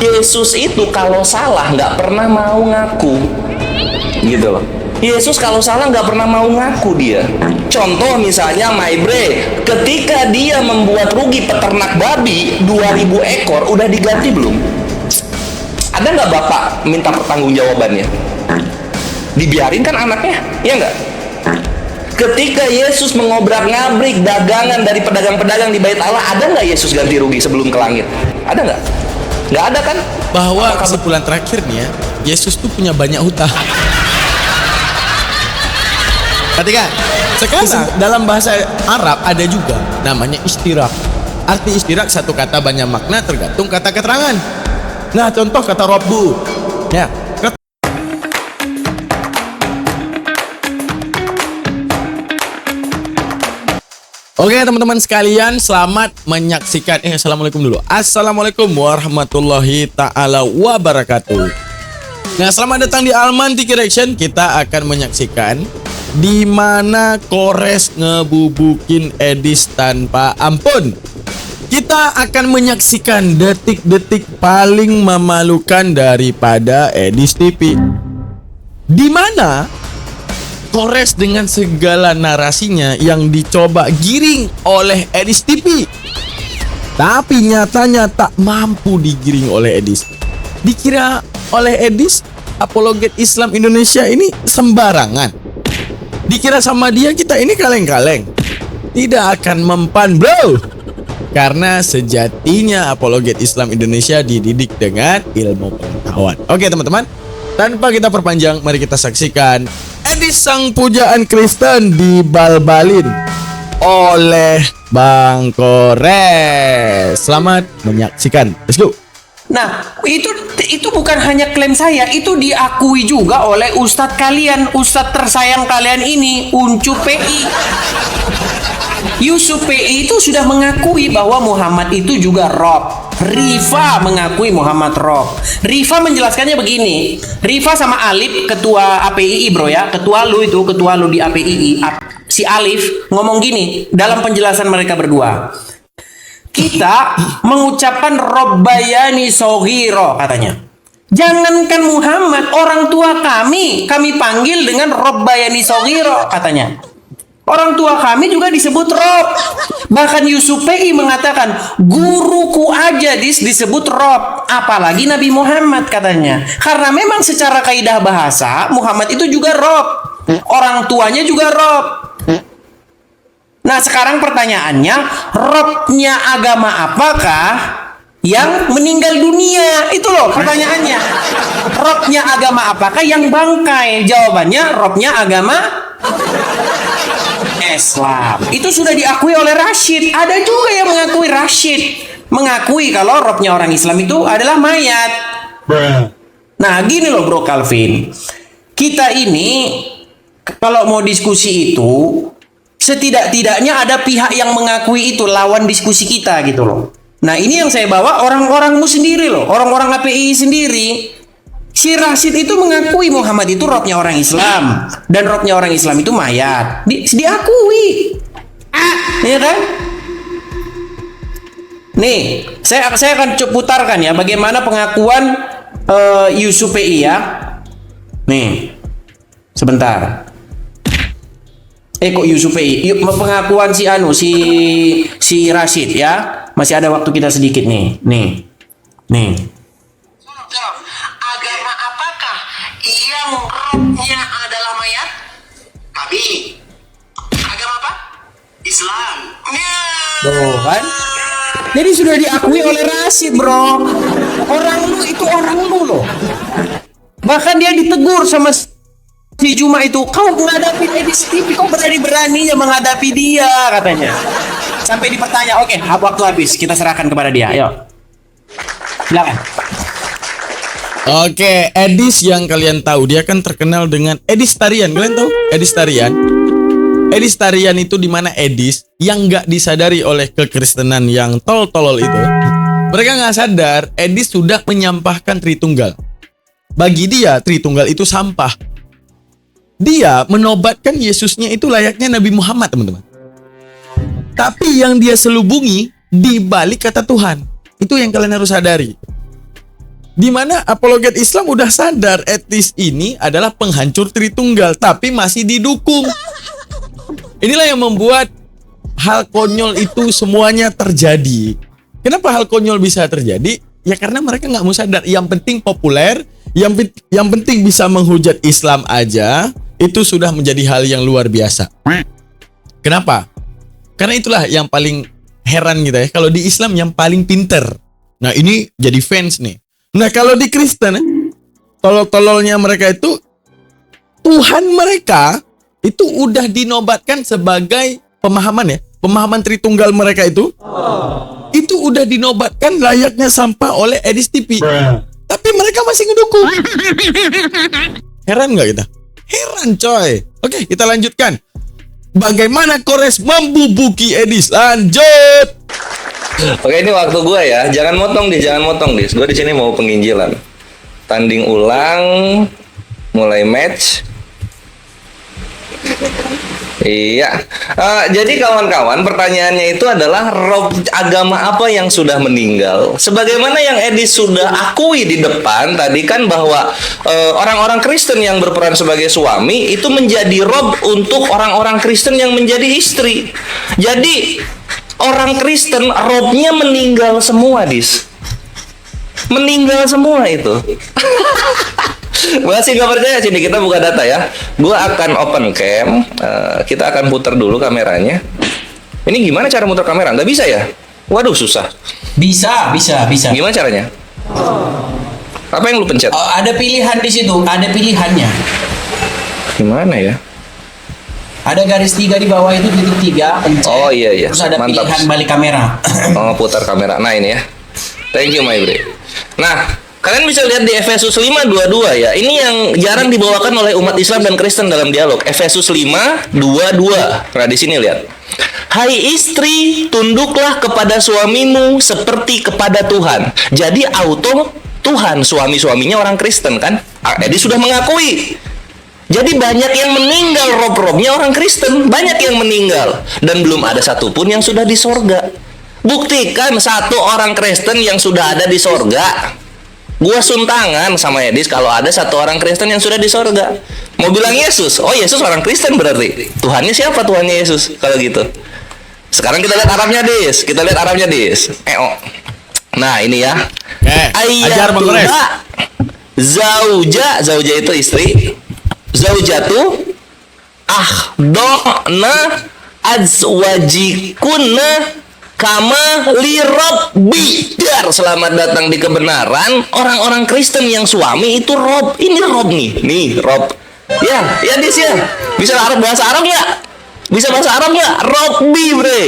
Yesus itu kalau salah nggak pernah mau ngaku, gitu loh. Yesus kalau salah nggak pernah mau ngaku dia. Contoh misalnya Maibre, ketika dia membuat rugi peternak babi 2000 ekor, udah diganti belum? Ada nggak bapak minta pertanggungjawabannya? Dibiarin kan anaknya, ya nggak? Ketika Yesus mengobrak-ngabrik dagangan dari pedagang-pedagang di Bait Allah, ada nggak Yesus ganti rugi sebelum ke langit? Ada nggak? Nggak ada kan? Bahwa kesimpulan terakhir nih ya, Yesus tuh punya banyak hutang. Perhatikan, sekarang dalam bahasa Arab ada juga namanya istirak. Arti istirak satu kata banyak makna tergantung kata keterangan. Nah, contoh kata Rabbu. Ya. Oke teman-teman sekalian, selamat menyaksikan. Assalamualaikum dulu. Assalamualaikum warahmatullahi ta'ala wabarakatuh. Nah, selamat datang di Almanti Reaction. Kita akan menyaksikan di mana Kores ngebubukin Edis tanpa ampun. Kita akan menyaksikan detik-detik paling memalukan daripada Edis TV, di mana Kores dengan segala narasinya yang dicoba giring oleh Edis TV, tapi nyatanya tak mampu digiring oleh Edis. Dikira oleh Edis apologet Islam Indonesia ini sembarangan. Dikira sama dia kita ini kaleng-kaleng. Tidak akan mempan, bro. Karena sejatinya apologet Islam Indonesia dididik dengan ilmu pengetahuan. Oke teman-teman, tanpa kita perpanjang, mari kita saksikan Edis sang pujaan Kristen dibalbalin oleh Bang Kores. Selamat menyaksikan. Let's go. Nah, itu bukan hanya klaim saya, itu diakui juga oleh ustadz kalian, ustadz tersayang kalian ini, Uncu PI. Yusuf PI itu sudah mengakui bahwa Muhammad itu juga Rob. Rifa mengakui Muhammad Rob. Rifa menjelaskannya begini. Rifa sama Alif, ketua APII bro ya, ketua lu di APII, si Alif ngomong gini dalam penjelasan mereka berdua. Kita mengucapkan Robbayani Soghiro katanya. Jangankan Muhammad, orang tua kami panggil dengan Robbayani Soghiro katanya. Orang tua kami juga disebut Rob. Bahkan Yusuf PI mengatakan, guruku aja disebut Rob, apalagi Nabi Muhammad katanya. Karena memang secara kaidah bahasa Muhammad itu juga Rob. Orang tuanya juga Rob. Nah sekarang pertanyaannya, Robnya agama apakah yang meninggal dunia? Itu loh pertanyaannya. Robnya agama apakah yang bangkai? Jawabannya Robnya agama Islam. Itu sudah diakui oleh Rashid. Ada juga yang mengakui, Rashid mengakui kalau Robnya orang Islam itu adalah mayat. Nah gini loh bro Calvin, kita ini kalau mau diskusi itu setidak-tidaknya ada pihak yang mengakui itu lawan diskusi kita gitu loh. Nah ini yang saya bawa orang-orangmu sendiri loh, orang-orang API sendiri. Si Rashid itu mengakui Muhammad itu Robnya orang Islam, dan Robnya orang Islam itu mayat. Diakui, ya kan? Nih, saya akan putarkan ya bagaimana pengakuan Yusuf PI ya. Nih, sebentar. Kok Yusuf PI? Pengakuan si Rashid ya. Masih ada waktu kita sedikit nih. Nih. Agama apakah yang Robnya adalah mayat? Kami. Agama apa? Islam. Tuh kan? Jadi sudah diakui oleh Rashid bro. Orang lu itu orang lu loh. Bahkan dia ditegur sama si Juma itu, kau menghadapi Edis TV, kau berani-beraninya menghadapi dia katanya. Sampai dipertanya, oke, waktu habis, kita serahkan kepada dia. Ayo, silakan. Oke, Edis yang kalian tahu, dia kan terkenal dengan Edis Tarian. Kalian tahu Edis Tarian? Edis Tarian itu dimana Edis yang nggak disadari oleh kekristenan yang tolol itu. Mereka nggak sadar Edis sudah menyampahkan Tritunggal. Bagi dia Tritunggal itu sampah. Dia menobatkan Yesusnya itu layaknya Nabi Muhammad, teman-teman. Tapi yang dia selubungi di balik kata Tuhan. Itu yang kalian harus sadari. Di mana apologet Islam udah sadar etis ini adalah penghancur Tritunggal, tapi masih didukung. Inilah yang membuat hal konyol itu semuanya terjadi. Kenapa hal konyol bisa terjadi? Ya karena mereka nggak mau sadar. Yang penting populer, yang penting bisa menghujat Islam aja, itu sudah menjadi hal yang luar biasa. Kenapa? Karena itulah yang paling heran gitu ya. Kalau di Islam yang paling pinter. Nah ini jadi fans nih. Nah kalau di Kristen, tolol-tololnya mereka itu, Tuhan mereka itu udah dinobatkan sebagai pemahaman ya. Pemahaman Tritunggal mereka itu udah dinobatkan layaknya sampah oleh Edis TV. Tapi mereka masih ngedukung. Heran nggak kita? Heran coy. Oke, kita lanjutkan. Bagaimana Kores membubuki Edis? Lanjut. Oke, ini waktu gue ya. Jangan motong dis. Gue di sini mau penginjilan. Tanding ulang, mulai match. Iya. Jadi kawan-kawan, pertanyaannya itu adalah rob agama apa yang sudah meninggal? Sebagaimana yang Edis sudah akui di depan tadi kan bahwa orang-orang Kristen yang berperan sebagai suami itu menjadi rob untuk orang-orang Kristen yang menjadi istri. Jadi orang Kristen robnya meninggal semua, Dis. Meninggal semua itu. Masih nggak percaya, sini kita buka data ya. Gua akan open cam. Kita akan putar dulu kameranya. Ini gimana cara muter kamera? Nggak bisa ya? Waduh, susah. Bisa. Gimana caranya? Apa yang lu pencet? Ada pilihan di situ, ada pilihannya. Gimana ya? Ada garis 3 di bawah itu, titik 3, pencet. Oh iya. Terus ada Mantap. pilihan balik kamera. Oh, putar kamera. Nah ini ya. Thank you, my bre. Nah, kalian bisa lihat di Efesus 5:22 ya. Ini yang jarang dibawakan oleh umat Islam dan Kristen dalam dialog. Efesus 5:22. Nah, di sini lihat. Hai istri, tunduklah kepada suamimu seperti kepada Tuhan. Jadi auto Tuhan, suami-suaminya orang Kristen kan? Edi sudah mengakui. Jadi banyak yang meninggal, rob-robnya orang Kristen. Banyak yang meninggal. Dan belum ada satupun yang sudah di sorga. Buktikan satu orang Kristen yang sudah ada di sorga. Gua suntangan sama Edis kalau ada satu orang Kristen yang sudah di sorga. Mau bilang Yesus. Oh, Yesus orang Kristen berarti. Tuhannya siapa Tuhannya Yesus kalau gitu? Sekarang kita lihat Arabnya, Dis. Nah, ini ya. Ajar Bang Kores. Zauja itu istri. Zaujatu ahdona azwajikunna kama lirobbi. Selamat datang di kebenaran. Orang-orang Kristen yang suami itu rob. Ini rob nih rob. Ya Dis ya. Bisa bahasa Arab nggak? Bisa bahasa Arab nggak? Robbi bre.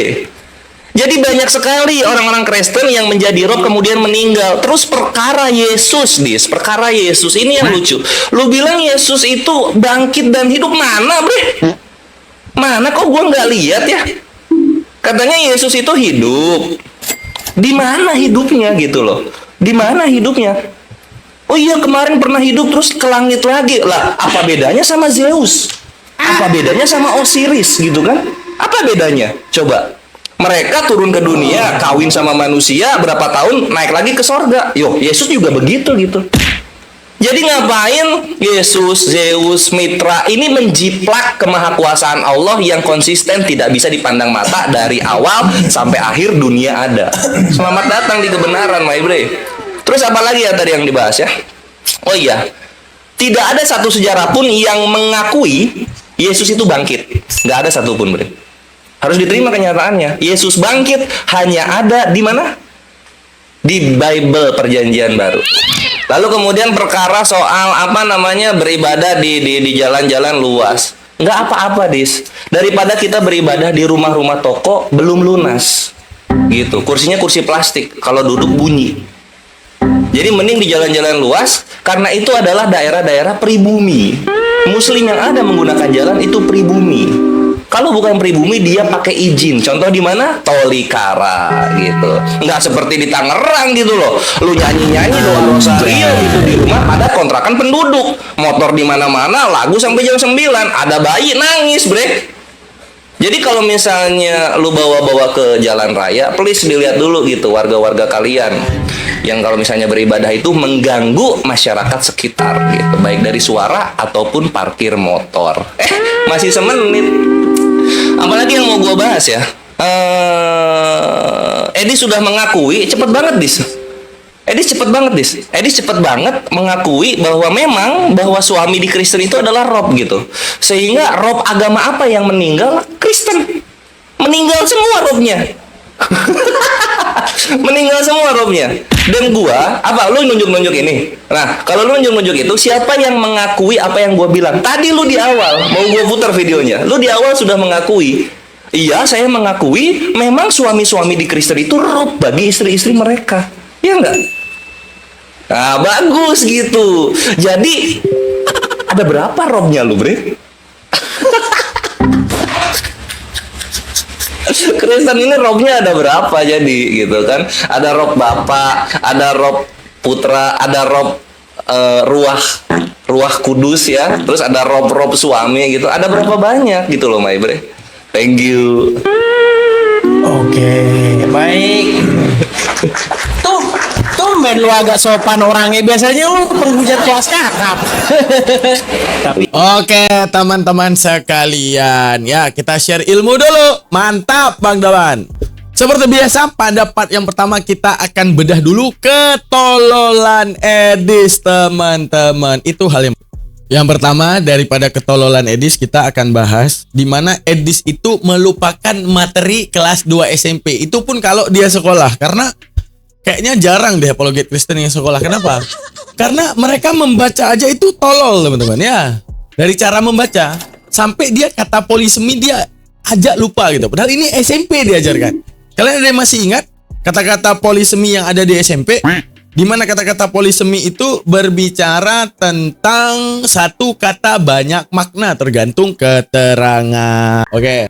Jadi banyak sekali orang-orang Kristen yang menjadi rob kemudian meninggal. Terus perkara Yesus, Dis. Perkara Yesus ini yang lucu. Lu bilang Yesus itu bangkit dan hidup, mana bre? Mana kok gua nggak lihat ya? Katanya Yesus itu hidup. Di mana hidupnya gitu loh? Di mana hidupnya? Oh iya, kemarin pernah hidup terus ke langit lagi. Lah, apa bedanya sama Zeus? Apa bedanya sama Osiris gitu kan? Apa bedanya? Coba. Mereka turun ke dunia, kawin sama manusia, berapa tahun naik lagi ke sorga. Yo, Yesus juga begitu gitu. Jadi ngapain Yesus, Zeus, Mitra ini menjiplak kemahakuasaan Allah yang konsisten tidak bisa dipandang mata dari awal sampai akhir dunia ada. Selamat datang di kebenaran, my bre. Terus apa lagi ya tadi yang dibahas ya? Oh iya, tidak ada satu sejarah pun yang mengakui Yesus itu bangkit. Nggak ada satupun, bre. Harus diterima kenyataannya. Yesus bangkit hanya ada di mana? Di Bible Perjanjian Baru. Lalu kemudian perkara soal beribadah di jalan-jalan luas. Nggak apa-apa, Dis. Daripada kita beribadah di rumah-rumah toko belum lunas. Gitu. Kursinya kursi plastik. Kalau duduk bunyi. Jadi mending di jalan-jalan luas, karena itu adalah daerah-daerah pribumi. Muslim yang ada menggunakan jalan itu pribumi. Kalau bukan pribumi dia pakai izin. Contoh di mana? Tolikara gitu. Nggak seperti di Tangerang gitu loh. Lu nyanyi-nyanyi doa rosario gitu di rumah ada kontrakan penduduk. Motor di mana-mana, lagu sampai jam 9. Ada bayi nangis, bre. Jadi kalau misalnya lu bawa-bawa ke jalan raya, please dilihat dulu gitu warga-warga kalian. yang kalau misalnya beribadah itu mengganggu masyarakat sekitar gitu, baik dari suara ataupun parkir motor. Masih semenit. Apalagi yang mau gue bahas ya? Edi sudah mengakui, cepet banget Edi cepet banget mengakui bahwa memang bahwa suami di Kristen itu adalah Rob gitu. Sehingga Rob agama apa yang meninggal? Kristen. Meninggal semua Robnya. Meninggal semua Robnya. Dan gua, apa lu nunjuk-nunjuk ini? Nah, kalau lu nunjuk-nunjuk itu, siapa yang mengakui apa yang gua bilang? Tadi lu di awal, mau gua putar videonya. Lu di awal sudah mengakui. Iya, saya mengakui memang suami-suami di Kristen itu Rob bagi istri-istri mereka. Iya enggak? Nah, bagus gitu. Jadi, ada berapa Robnya lu, Bre? Kristen ini Robnya ada berapa jadi gitu kan? Ada Rob Bapak, ada Rob Putra, ada Rob Ruah Kudus ya. Terus ada Rob suami gitu. Ada berapa banyak gitu loh, My Bre? Thank you. Oke, baik. Tumben lu agak sopan orangnya. Biasanya lu penghujat kelas kakap. Tapi Oke, teman-teman sekalian, ya kita share ilmu dulu. Mantap, Bang Dawan. Seperti biasa, pada part yang pertama kita akan bedah dulu ketololan Edis, teman-teman. Itu hal yang pertama. Daripada ketololan Edis, kita akan bahas di mana Edis itu melupakan materi kelas 2 SMP. Itu pun kalau dia sekolah, karena kayaknya jarang deh apologet Kristen yang sekolah. Kenapa? Karena mereka membaca aja itu tolol, teman-teman ya. Dari cara membaca sampai dia kata polisemi dia aja lupa gitu. Padahal ini SMP diajarkan. Kalian ada yang masih ingat kata-kata polisemi yang ada di SMP? Di mana kata-kata polisemi itu berbicara tentang satu kata banyak makna tergantung keterangan. Oke.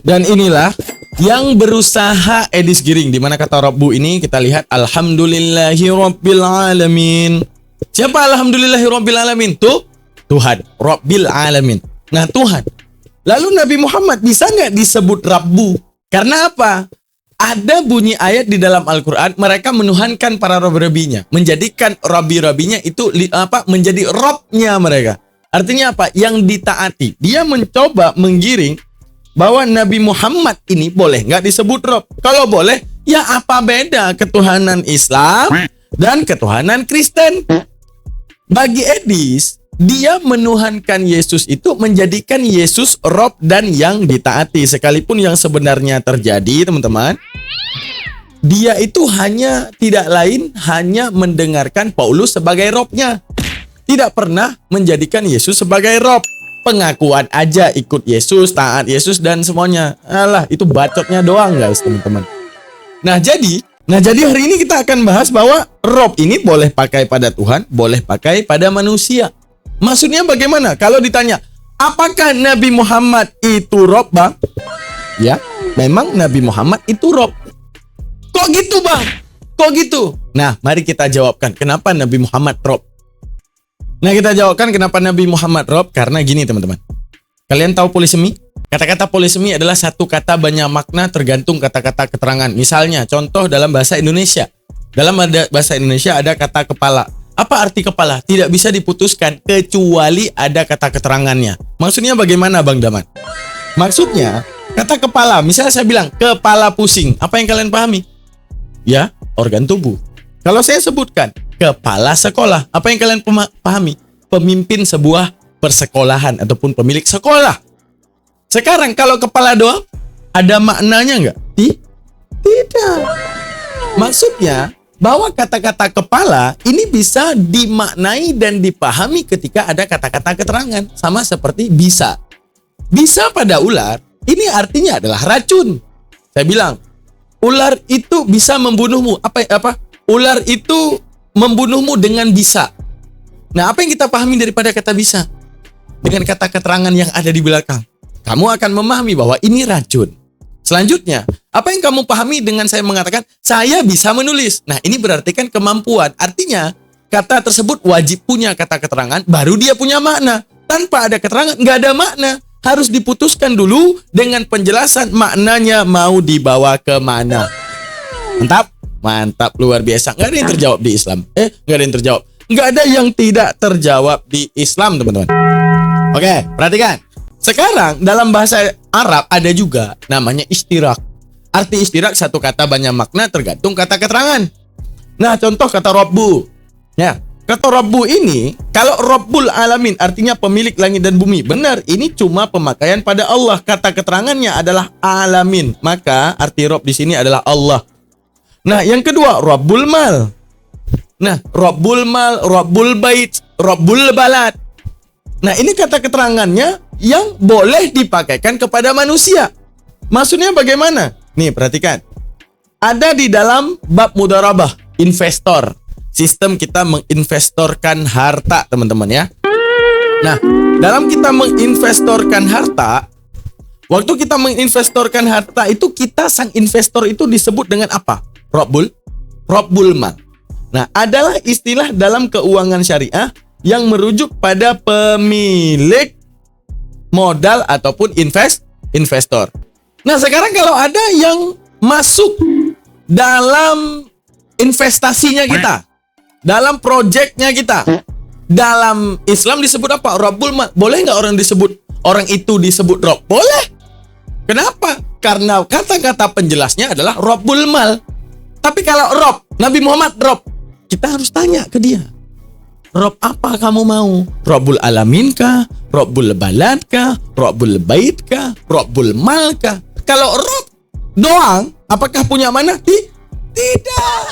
Dan inilah yang berusaha Edis Giring, di mana kata Rabbu ini kita lihat alhamdulillahirabbil alamin. Siapa alhamdulillahirabbil alamin? Tuh Tuhan, Rabbil alamin. Nah, Tuhan. Lalu Nabi Muhammad bisa nggak disebut Rabbu? Karena apa? Ada bunyi ayat di dalam Al-Quran, mereka menuhankan para rabi-rabinya, menjadikan rabi-rabinya itu menjadi Robnya mereka. Artinya apa? Yang ditaati. Dia mencoba menggiring bahwa Nabi Muhammad ini boleh nggak disebut Rob. Kalau boleh, ya apa beda ketuhanan Islam dan ketuhanan Kristen? Bagi Edis, dia menuhankan Yesus itu menjadikan Yesus Rob dan yang ditaati. Sekalipun yang sebenarnya terjadi, teman-teman, dia itu tidak lain hanya mendengarkan Paulus sebagai Robnya. Tidak pernah menjadikan Yesus sebagai Rob. Pengakuan aja ikut Yesus, taat Yesus dan semuanya. Alah, itu bacotnya doang guys, teman-teman. Nah jadi hari ini kita akan bahas bahwa Rob ini boleh pakai pada Tuhan, boleh pakai pada manusia. Maksudnya bagaimana? Kalau ditanya, apakah Nabi Muhammad itu Rob, Bang? Ya, memang Nabi Muhammad itu Rob. Kok gitu, Bang? Kok gitu? Nah, mari kita jawabkan kenapa Nabi Muhammad Rob. Nah, kita jawabkan kenapa Nabi Muhammad Rob. Karena gini, teman-teman. Kalian tahu polisemi? Kata-kata polisemi adalah satu kata banyak makna tergantung kata-kata keterangan. Misalnya, contoh dalam bahasa Indonesia. Dalam bahasa Indonesia ada kata kepala. Apa arti kepala? Tidak bisa diputuskan kecuali ada kata keterangannya. Maksudnya bagaimana, Bang Daman? Maksudnya, kata kepala, misalnya saya bilang kepala pusing. Apa yang kalian pahami? Ya, organ tubuh. Kalau saya sebutkan kepala sekolah, apa yang kalian pahami? Pemimpin sebuah persekolahan ataupun pemilik sekolah. Sekarang kalau kepala doang, ada maknanya nggak? Tidak. Maksudnya bahwa kata-kata kepala ini bisa dimaknai dan dipahami ketika ada kata-kata keterangan. Sama seperti bisa. Bisa pada ular, ini artinya adalah racun. Saya bilang, ular itu bisa membunuhmu. Ular itu membunuhmu dengan bisa. Nah, apa yang kita pahami daripada kata bisa? Dengan kata keterangan yang ada di belakang. Kamu akan memahami bahwa ini racun. Selanjutnya, apa yang kamu pahami dengan saya mengatakan, saya bisa menulis. Nah, ini berarti kan kemampuan. Artinya, kata tersebut wajib punya kata keterangan, baru dia punya makna. Tanpa ada keterangan, nggak ada makna. Harus diputuskan dulu dengan penjelasan maknanya mau dibawa kemana. Mantap? Mantap, luar biasa. Nggak ada yang terjawab di Islam. Nggak ada yang terjawab. Nggak ada yang tidak terjawab di Islam, teman-teman. Oke, perhatikan. Sekarang dalam bahasa Arab ada juga namanya istirak. Arti istirak satu kata banyak makna tergantung kata keterangan. Nah, contoh kata Rabbu. Ya, kata Rabbu ini, kalau Rabbul Alamin artinya pemilik langit dan bumi. Benar, ini cuma pemakaian pada Allah. Kata keterangannya adalah Alamin. Maka arti Rabb di sini adalah Allah. Nah, yang kedua, Rabbul Mal. Nah, Rabbul Mal, Rabbul Bait, Rabbul Balad. Nah, ini kata keterangannya yang boleh dipakaikan kepada manusia. Maksudnya bagaimana? Nih, perhatikan. Ada di dalam bab mudharabah, investor. Sistem kita menginvestorkan harta, teman-teman ya. Nah, dalam kita menginvestorkan harta, waktu kita menginvestorkan harta itu kita sang investor itu disebut dengan apa? Rabbul Mal. Nah, adalah istilah dalam keuangan syariah yang merujuk pada pemilik modal ataupun investor. Nah, sekarang kalau ada yang masuk dalam investasinya kita, dalam proyeknya kita, dalam Islam disebut apa? Rabbul Mal. Boleh nggak orang itu disebut Rabb? Boleh. Kenapa? Karena kata-kata penjelasnya adalah Rabbul Mal. Tapi kalau Rabb, Nabi Muhammad Rabb, kita harus tanya ke dia. Rabb apa kamu mau? Rabbul Alamin kah? Rabbul Balad kah? Rabbul Bait kah? Rabbul Mal kah? Kalau Rabb doang, apakah punya mana? Tidak.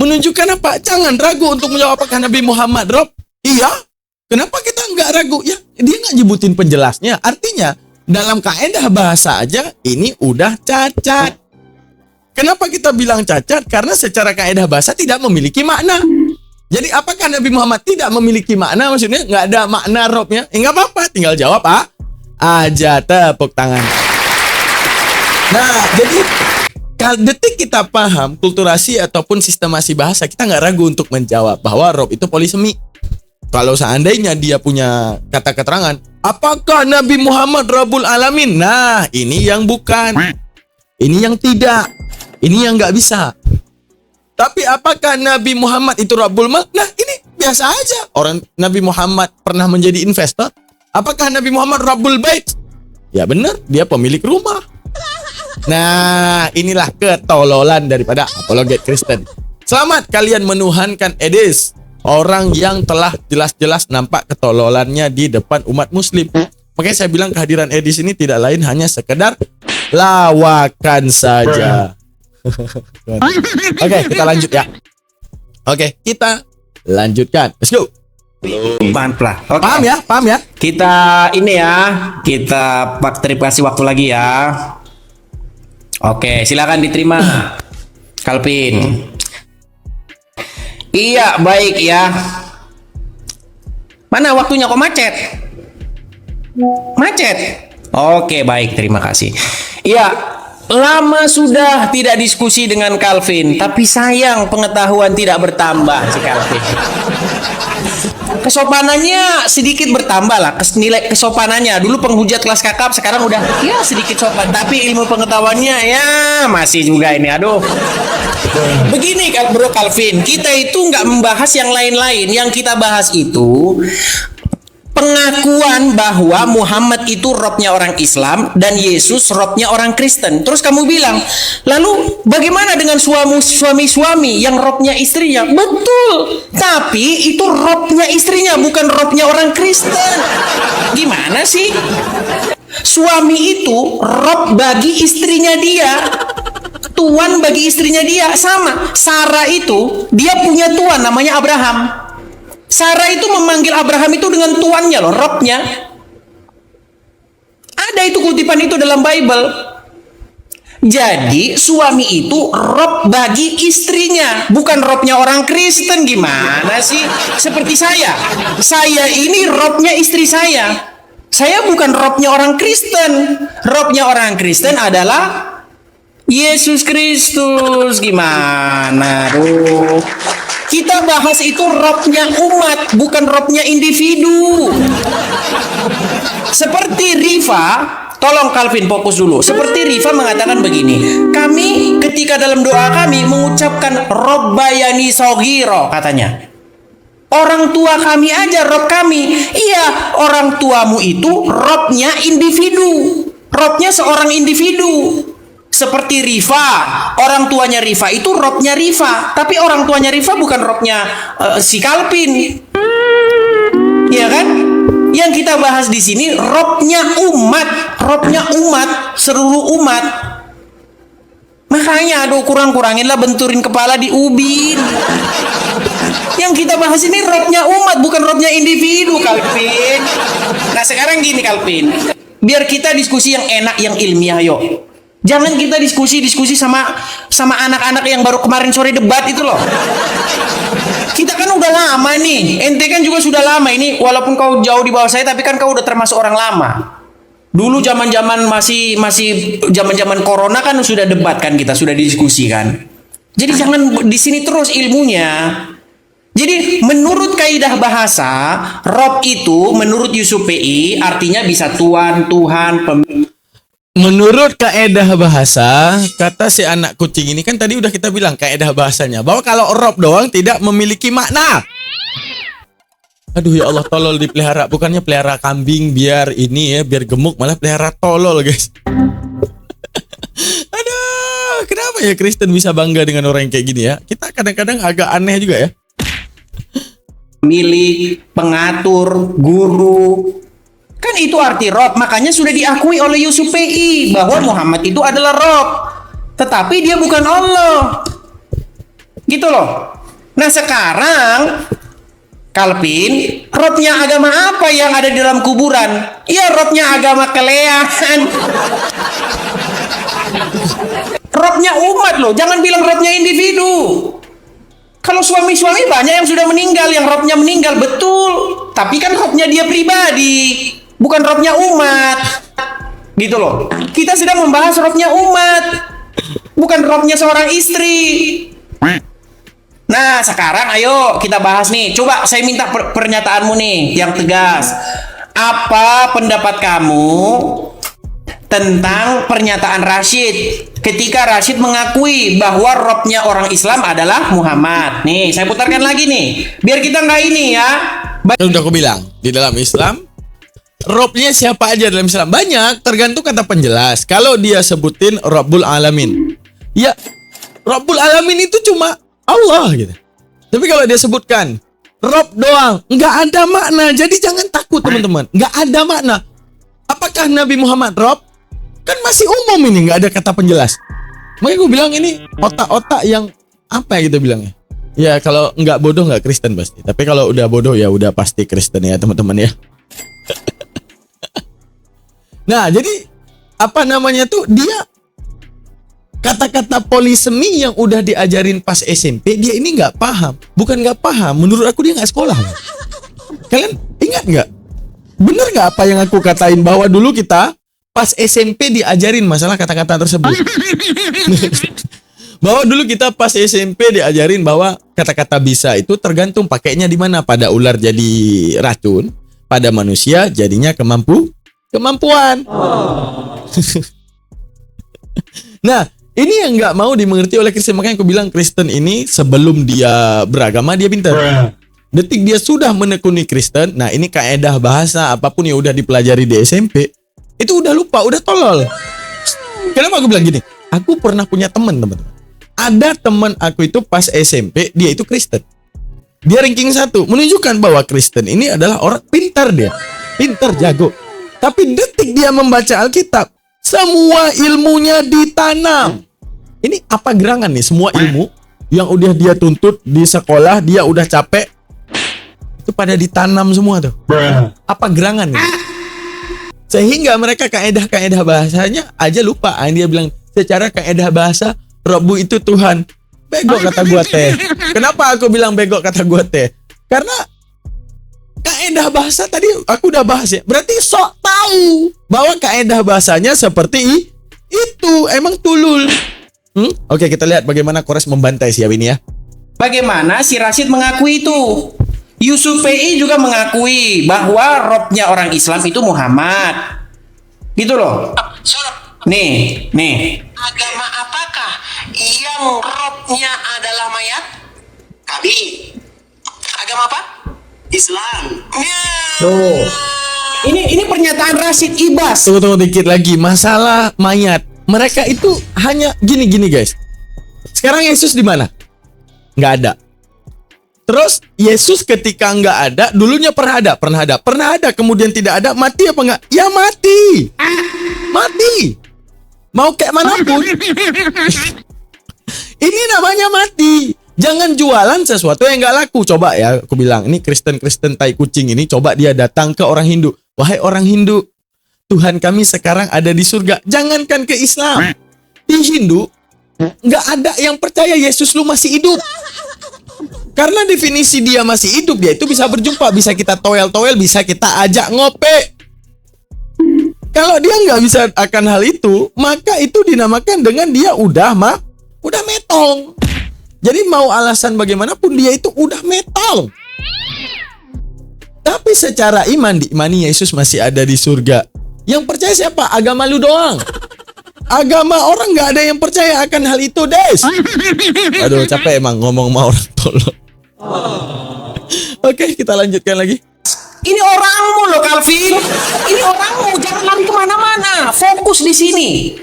Menunjukkan apa? Jangan ragu untuk menjawab apakah Nabi Muhammad Rabb. Iya. Kenapa kita nggak ragu? Ya, dia nggak nyebutin penjelasnya. Artinya, dalam kaedah bahasa aja, ini udah cacat. Kenapa kita bilang cacat? Karena secara kaedah bahasa tidak memiliki makna. Jadi apakah Nabi Muhammad tidak memiliki makna? Maksudnya nggak ada makna Rabb-nya? Nggak apa-apa, tinggal jawab aja, tepuk tangan. Nah, jadi detik kita paham kulturasi ataupun sistemasi bahasa, kita nggak ragu untuk menjawab bahwa Rabb itu polisemi. Kalau seandainya dia punya kata keterangan, apakah Nabi Muhammad Rabbul Alamin? Nah, ini yang bukan. Ini yang tidak. Ini yang nggak bisa. Tapi apakah Nabi Muhammad itu Rabbul Mal? Nah, ini biasa aja. Orang Nabi Muhammad pernah menjadi investor. Apakah Nabi Muhammad Rabbul Bait? Ya benar, dia pemilik rumah. Nah, inilah ketololan daripada apologet Kristen. Selamat kalian menuhankan Edis, orang yang telah jelas-jelas nampak ketololannya di depan umat muslim. Makanya saya bilang kehadiran Edis ini tidak lain hanya sekedar lawakan saja. Oke, kita lanjut ya. Oke, kita lanjutkan. Let's go. Pelan-pelan. Okay. Paham ya? Kita ini ya, kita kasih waktu lagi ya. Oke, silakan diterima, Calvin. Iya, baik ya. Mana waktunya kok macet? Macet. Oke, baik, terima kasih. Iya, lama sudah tidak diskusi dengan Calvin, tapi sayang pengetahuan tidak bertambah si Calvin. Kesopanannya sedikit bertambah lah, nilai kesopanannya. Dulu penghujat kelas kakap, sekarang udah ya sedikit sopan. Tapi ilmu pengetahuannya ya masih juga ini, aduh. Begini kan bro Calvin, kita itu nggak membahas yang lain-lain. Yang kita bahas itu pengakuan bahwa Muhammad itu Robnya orang Islam dan Yesus Robnya orang Kristen. Terus kamu bilang, lalu bagaimana dengan suami-suami yang Robnya istrinya? Betul, tapi itu Robnya istrinya, bukan Robnya orang Kristen. Gimana sih? Suami itu Rob bagi istrinya dia, tuan bagi istrinya dia. Sama Sarah itu, dia punya tuan namanya Abraham. Sarah itu memanggil Abraham itu dengan tuannya loh, Robnya. Ada itu kutipan itu dalam Bible. Jadi suami itu Rob bagi istrinya, bukan Robnya orang Kristen. Gimana sih? Seperti saya ini Robnya istri saya. Saya bukan Robnya orang Kristen. Robnya orang Kristen adalah Yesus Kristus. Gimana tuh? Kita bahas itu Robnya umat, bukan Robnya individu. Seperti Riva, tolong Calvin fokus dulu. Seperti Rifa mengatakan begini, kami ketika dalam doa kami mengucapkan Robbayani Sogiro katanya. Orang tua kami aja Rob kami. Iya, orang tuamu itu Robnya individu. Robnya seorang individu. Seperti Rifa, orang tuanya Rifa itu Robnya Rifa. Tapi orang tuanya Rifa bukan Robnya si Calvin. Iya kan? Yang kita bahas di sini Robnya umat, seluruh umat. Makanya aduh kurang-kuranginlah benturin kepala di ubin. Yang kita bahas ini Robnya umat, bukan Robnya individu, Calvin. Nah sekarang gini Calvin, biar kita diskusi yang enak, yang ilmiah, yuk. Jangan kita diskusi sama anak-anak yang baru kemarin sore debat itu loh. Kita kan udah lama nih, ente kan juga sudah lama ini. Walaupun kau jauh di bawah saya, tapi kan kau udah termasuk orang lama. Dulu zaman-zaman masih zaman-zaman corona kan sudah debat kan, kita sudah diskusikan. Jadi jangan di sini terus ilmunya. Jadi menurut kaidah bahasa, Rob itu menurut Yusuf PI artinya bisa Tuan, Tuhan, Menurut kaedah bahasa, kata si anak kucing ini kan tadi udah kita bilang kaedah bahasanya bahwa kalau Rob doang tidak memiliki makna. Aduh ya Allah, tolol dipelihara, bukannya pelihara kambing biar ini ya, biar gemuk, malah pelihara tolol guys. Aduh, kenapa ya Kristen bisa bangga dengan orang yang kayak gini ya? Kita kadang-kadang agak aneh juga ya. milik, pengatur, guru. Kan itu arti Rob, makanya sudah diakui oleh Yusuf PI bahwa Muhammad itu adalah Rob. Tetapi dia bukan Allah. Gitu loh. Nah sekarang Calvin, Robnya agama apa yang ada di dalam kuburan? Ya Robnya agama kelean. Robnya umat loh, jangan bilang Robnya individu. Kalau suami-suami banyak yang sudah meninggal, yang Robnya meninggal, betul. Tapi kan Robnya dia pribadi, bukan Robnya umat. Gitu loh. Kita sedang membahas Robnya umat, bukan Robnya seorang istri. Nah sekarang ayo kita bahas nih. Coba saya minta pernyataanmu nih yang tegas. Apa pendapat kamu tentang pernyataan Rashid ketika Rashid mengakui bahwa Robnya orang Islam adalah Muhammad? Nih saya putarkan lagi nih biar kita nggak ini ya. Udah aku bilang di dalam Islam Robnya siapa aja dalam Islam banyak, tergantung kata penjelas. Kalau dia sebutin Rabbul Alamin, ya Rabbul Alamin itu cuma Allah gitu. Tapi kalau dia sebutkan Rob doang, nggak ada makna. Jadi jangan takut teman-teman, nggak ada makna. Apakah Nabi Muhammad Rob? Kan masih umum ini, nggak ada kata penjelas. Makanya gue bilang ini otak-otak yang apa ya kita bilangnya? Ya kalau nggak bodoh nggak Kristen pasti. Tapi kalau udah bodoh ya udah pasti Kristen ya teman-teman ya. Nah jadi apa namanya tuh dia kata-kata polisemi yang udah diajarin pas SMP dia ini nggak paham. Bukan nggak paham, menurut aku dia nggak sekolah. Kalian ingat nggak? Bener nggak apa yang aku katain bahwa dulu kita pas SMP diajarin masalah kata-kata tersebut? Bahwa dulu kita pas SMP diajarin bahwa kata-kata bisa itu tergantung pakainya di mana. Pada ular jadi racun, pada manusia jadinya kemampuan. Nah, ini yang nggak mau dimengerti oleh Kristen. Makanya aku bilang Kristen ini sebelum dia beragama dia pintar. Detik dia sudah menekuni Kristen, nah ini kaedah bahasa apapun yang udah dipelajari di SMP itu udah lupa, udah tolol. Kenapa aku bilang gini? Aku pernah punya teman-teman. Ada teman aku itu pas SMP dia itu Kristen. Dia ranking 1, menunjukkan bahwa Kristen ini adalah orang pintar dia, pintar jago. Tapi detik dia membaca Alkitab, semua ilmunya ditanam. Ini apa gerangan nih? Semua ilmu yang udah dia tuntut di sekolah, dia udah capek, itu pada ditanam semua tuh. Apa gerangan nih? Sehingga mereka kaedah-kaedah bahasanya aja lupa. Dia bilang secara kaedah bahasa Rabbu itu Tuhan. Bego kata gua teh. Kenapa aku bilang bego kata gua teh? Karena kaedah bahasa tadi aku udah bahas ya. Berarti sok tahu bahwa kaedah bahasanya seperti itu. Emang tulul. Oke, kita lihat bagaimana Kores membantai siap ini ya. Bagaimana si Rashid mengakui itu? Yusuf PI juga mengakui bahwa Robnya orang Islam itu Muhammad. Gitu loh. Sorot. Nih. Agama apakah yang robnya adalah mayat? Kami. Agama apa? Islam. Ya. Tuh. Ini pernyataan Rashid Ibas. Tunggu dikit lagi. Masalah mayat. Mereka itu hanya gini guys. Sekarang Yesus di mana? Nggak ada. Terus Yesus ketika nggak ada, dulunya pernah ada, kemudian tidak ada, mati apa nggak? Ya mati. Mau kayak manapun. Ini namanya mati. Jangan jualan sesuatu yang nggak laku. Coba ya, aku bilang ini Kristen tai kucing ini. Coba dia datang ke orang Hindu. Wahai orang Hindu, Tuhan kami sekarang ada di surga. Jangankan ke Islam, di Hindu nggak ada yang percaya Yesus lu masih hidup. Karena definisi dia masih hidup, dia itu bisa berjumpa, bisa kita toel, bisa kita ajak ngope. Kalau dia nggak bisa akan hal itu, maka itu dinamakan dengan dia udah metong. Jadi mau alasan bagaimanapun dia itu udah metong. Tapi secara iman diimani Yesus masih ada di surga. Yang percaya siapa? Agama lu doang. Agama orang nggak ada yang percaya akan hal itu, Des. Aduh, capek emang ngomong sama orang tolong. Oke, kita lanjutkan lagi. Ini orangmu loh, Calvin. Ini orangmu, jangan lari kemana-mana. Fokus di sini.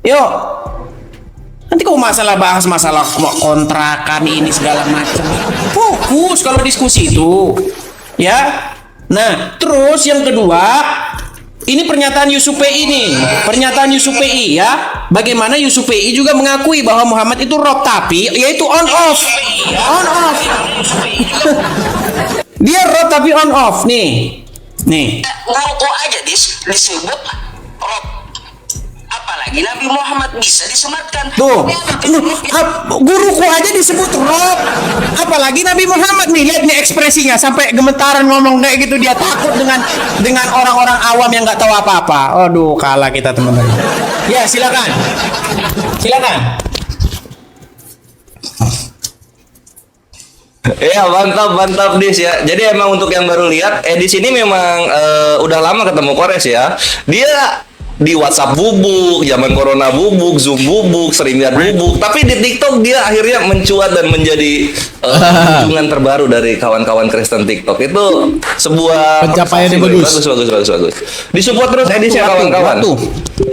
Yuk. Nanti kau bahas masalah kontrakan ini segala macam. Fokus kalau diskusi itu. Ya. Nah, terus yang kedua, ini pernyataan Yusuf PI nih. Pernyataan Yusuf PI ya. Bagaimana Yusuf PI juga mengakui bahwa Muhammad itu rob, tapi yaitu on off. Dia rob tapi on off nih. Ngaku aja disebut rob. Apalagi Nabi Muhammad bisa disematkan. Tuh, guruku aja disebut rob. Apalagi Nabi Muhammad nih, lihat nih ekspresinya sampai gemetaran ngomong kayak gitu, dia takut dengan orang-orang awam yang nggak tahu apa-apa. Aduh, kalah kita teman-teman. Ya, silakan. Ya mantap Dis ya. Jadi emang untuk yang baru lihat, di sini memang udah lama ketemu Kores ya. Dia di WhatsApp bubuk, zaman corona bubuk, Zoom bubuk, sering lihat bubuk. Tapi di TikTok dia akhirnya mencuat dan menjadi kunjungan terbaru dari kawan-kawan Kristen TikTok. Itu sebuah pencapaian yang bagus. Bagus. Disupport terus edisi ya kawan-kawan.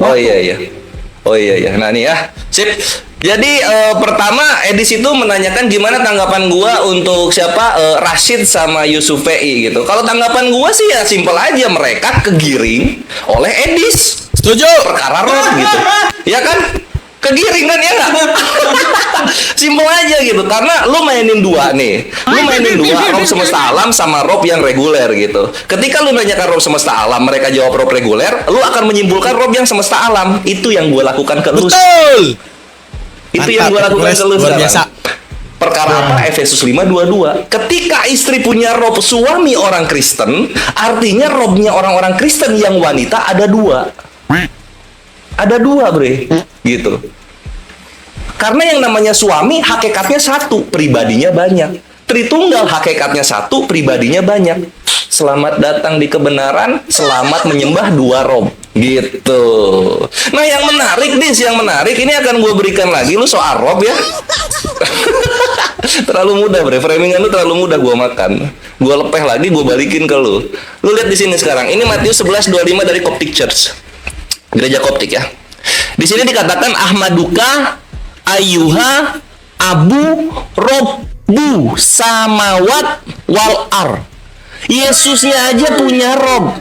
Oh iya. Nah nih ya, sip. Jadi pertama edisi itu menanyakan gimana tanggapan gua untuk siapa Rashid sama Yusuf PI gitu. Kalau tanggapan gua sih ya simpel aja, mereka kegiring oleh Edis. Setuju. Perkara rob gitu. Ya kan? Kegiring kan ya nggak? Simpel aja gitu. Karena lu mainin dua nih. Lu mainin dua, rob semesta alam sama rob yang reguler gitu. Ketika lu nanyakan rob semesta alam, mereka jawab rob reguler, lu akan menyimpulkan rob yang semesta alam. Itu yang gua lakukan ke lu. Betul. Itu yang gue lakukan ke lu luar sekarang. biasa. Perkara apa? Efesus 5:22. Ketika istri punya rob suami orang Kristen, artinya robnya orang-orang Kristen yang wanita ada dua. Ada dua, bre. Gitu. Karena yang namanya suami hakikatnya satu, pribadinya banyak. Tritunggal hakikatnya satu, pribadinya banyak. Selamat datang di kebenaran, selamat menyembah dua rob. Gitu. Nah yang menarik ini akan gue berikan lagi. Lu soal rob ya. Terlalu mudah bre, framingan lu terlalu mudah gue makan. Gue lepeh lagi, gue balikin ke lu. Lu lihat di sini sekarang. Ini Matius 11:25 dari Coptic Church, gereja Koptik ya. Di sini dikatakan Ahmaduka Ayuha Abu Robbu Samawat Wal Ar. Yesusnya aja punya rob.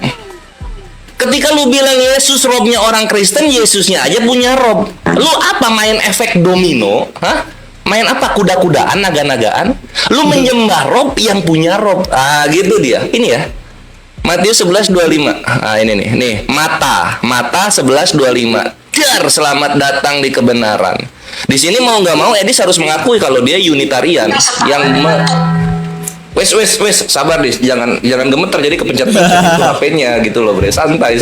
Ketika lu bilang Yesus robnya orang Kristen, Yesusnya aja punya rob. Lu apa main efek domino? Hah? Main apa? Kuda-kudaan, naga-nagaan? Lu menyembah rob yang punya rob. Ah, gitu dia. Ini ya. Matius 11:25. Ah, ini nih. Nih, Mata 11:25. Dar, selamat datang di kebenaran. Di sini mau nggak mau Edis harus mengakui kalau dia Unitarian yang wes sabar Dis, jangan gemeter jadi kepencet itu HP-nya gitu loh bre, santai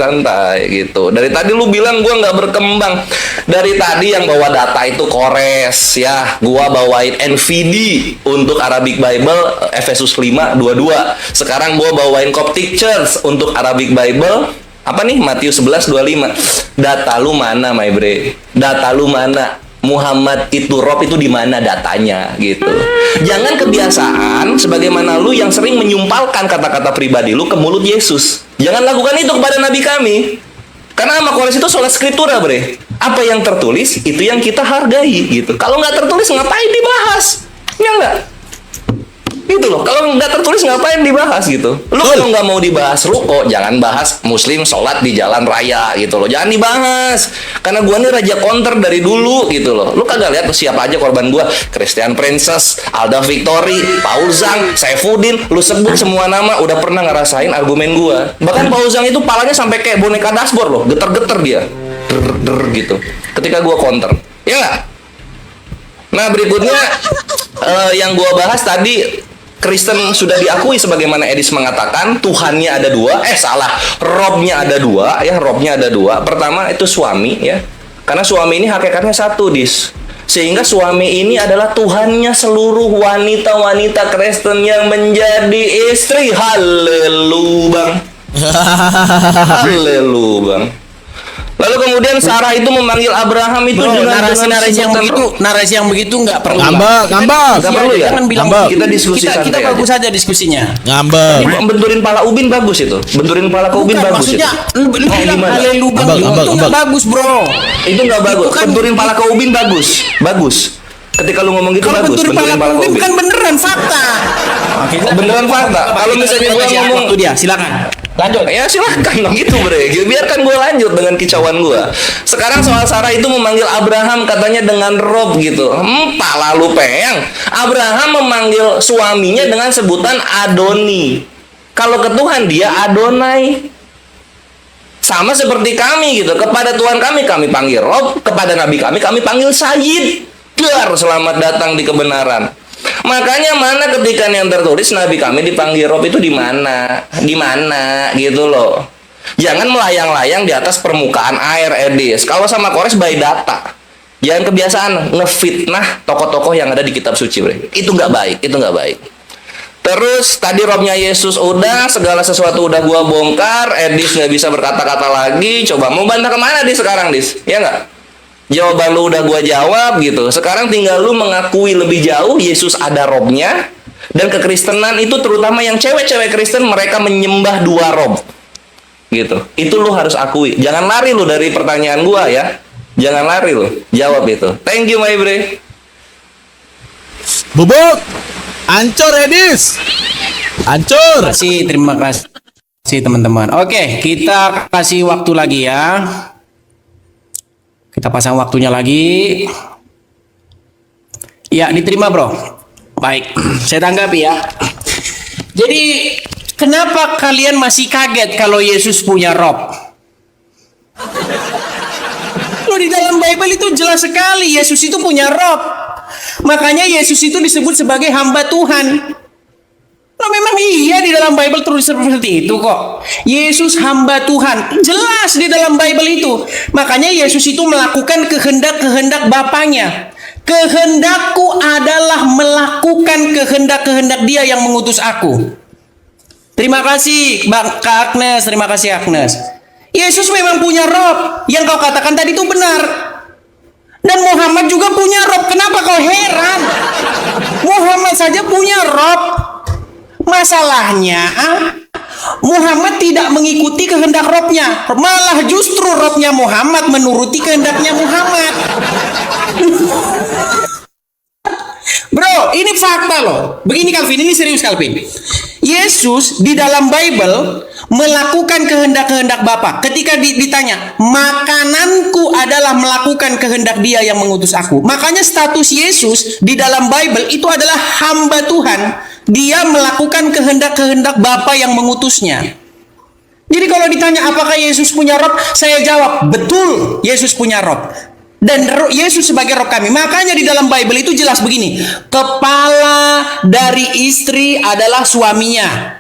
gitu. Dari tadi lu bilang gua nggak berkembang. Dari tadi yang bawa data itu Kores ya, gua bawain NVD untuk Arabic Bible Efesus 5:22. Sekarang gua bawain Coptic Church untuk Arabic Bible Apa nih? Matius 11:25. Data lu mana, my bre? Data lu mana? Muhammad itu Rob itu di mana datanya gitu. Jangan kebiasaan sebagaimana lu yang sering menyumpalkan kata-kata pribadi lu ke mulut Yesus. Jangan lakukan itu kepada nabi kami. Karena sama Kores itu sola scriptura, bre. Apa yang tertulis itu yang kita hargai gitu. Kalau nggak tertulis ngapain dibahas? Ya nggak? Gitu loh. Kalau nggak tertulis ngapain dibahas gitu. Lu kalau nggak mau dibahas ruko, jangan bahas Muslim sholat di jalan raya gitu loh. Jangan dibahas. Karena gua nih raja counter dari dulu gitu loh. Lu kagak lihat tuh siapa aja korban gua? Christian Princess, Alda Victory, Paul Zhang, Saifuddin. Lu sebut semua nama, udah pernah ngerasain argumen gua. Bahkan Paul Zhang itu palanya sampai kayak boneka dashboard loh, geter-geter dia. Der gitu. Ketika gua counter. Ya nggak? Nah berikutnya yang gua bahas tadi, Kristen sudah diakui sebagaimana Edis mengatakan Tuhannya ada dua, Robnya ada dua ya, Robnya ada dua. Pertama itu suami ya, karena suami ini hakikatnya satu, Dis. Sehingga suami ini adalah Tuhannya seluruh wanita-wanita Kristen yang menjadi istri. Haleluya bang. Haleluya bang. Lalu kemudian Sarah itu memanggil Abraham itu Bro, dengan narasi yang begitu nggak perlu. Ngambek. Nggak perlu ya? Jangan bilang Ngambek. begitu. Kita diskusi kita santai bagus aja diskusinya. Ngambek. Benturin pala ubin bagus itu. Benturin pala ke ubin Bukan, bagus maksudnya itu. lu bilang gimana? haleluya Ambak, itu ambak, nggak ambak. bagus, bro. Itu nggak bagus. Itu kan- Benturin pala ke ubin bagus. Bagus. Ketika lu ngomong gitu Kalau bagus. benturin pala Benturin pala ke ubin ubin. kan beneran fakta. Oke, Beneran fakta. Kalau misalnya gua ngomong waktu dia, silakan. Lanjut. ya silahkan dong gitu bre. Biarkan gue lanjut dengan kicauan gue. Sekarang soal Sarah itu memanggil Abraham katanya dengan Rob gitu. Pala lu peyang. Abraham memanggil suaminya dengan sebutan Adoni. Kalau ke Tuhan dia Adonai. Sama seperti kami gitu. Kepada Tuhan kami panggil Rob. Kepada Nabi kami panggil Sayyid. Dar, selamat datang di kebenaran. Makanya mana ketika yang tertulis Nabi kami dipanggil Rob itu di mana? Di mana gitu loh. Jangan melayang-layang di atas permukaan air, Edis. Kalau sama Kores by data. Jangan kebiasaan ngefitnah tokoh-tokoh yang ada di kitab suci, bre. Itu nggak baik, itu nggak baik. Terus tadi Robnya Yesus udah, segala sesuatu udah gua bongkar, Edis nggak bisa berkata-kata lagi. Coba mau bantah kemana Dis sekarang, Dis? Ya nggak? Jawaban lu udah gua jawab gitu. Sekarang tinggal lu mengakui lebih jauh Yesus ada Robnya. Dan kekristenan itu terutama yang cewek-cewek Kristen mereka menyembah dua Rob. Gitu. Itu lu harus akui. Jangan lari lu dari pertanyaan gua ya. Jangan lari lu. Jawab itu. Thank you my bre. Bubuk. Ancur Edis. Ancur. Terima kasih teman-teman. Oke, kita kasih waktu lagi ya. Kita pasang waktunya lagi. Ya, diterima bro. Baik, saya tanggapi ya. Jadi, kenapa kalian masih kaget kalau Yesus punya Rob? Loh, di dalam Bible itu jelas sekali Yesus itu punya Rob. Makanya Yesus itu disebut sebagai hamba Tuhan. Nah, memang iya di dalam Bible terus seperti itu kok. Yesus hamba Tuhan. Jelas di dalam Bible itu. Makanya Yesus itu melakukan kehendak-kehendak Bapaknya. Kehendakku adalah melakukan kehendak-kehendak Dia yang mengutus aku. Terima kasih Kak Agnes. Terima kasih Agnes. Yesus memang punya Rob. Yang kau katakan tadi itu benar. Dan Muhammad juga punya Rob. Kenapa kau heran? Muhammad saja punya Rob. Masalahnya Muhammad tidak mengikuti kehendak Robnya, malah justru Robnya Muhammad menuruti kehendaknya Muhammad. Bro, ini fakta loh. Begini Calvin, ini serius Calvin. Yesus di dalam Bible melakukan kehendak-kehendak Bapa. Ketika ditanya, makananku adalah melakukan kehendak Dia yang mengutus aku. Makanya status Yesus di dalam Bible itu adalah hamba Tuhan. Dia melakukan kehendak-kehendak Bapa yang mengutusnya. Jadi kalau ditanya apakah Yesus punya Rob, saya jawab, betul Yesus punya Rob. Dan Yesus sebagai Rob kami. Makanya di dalam Bible itu jelas begini. Kepala dari istri adalah suaminya.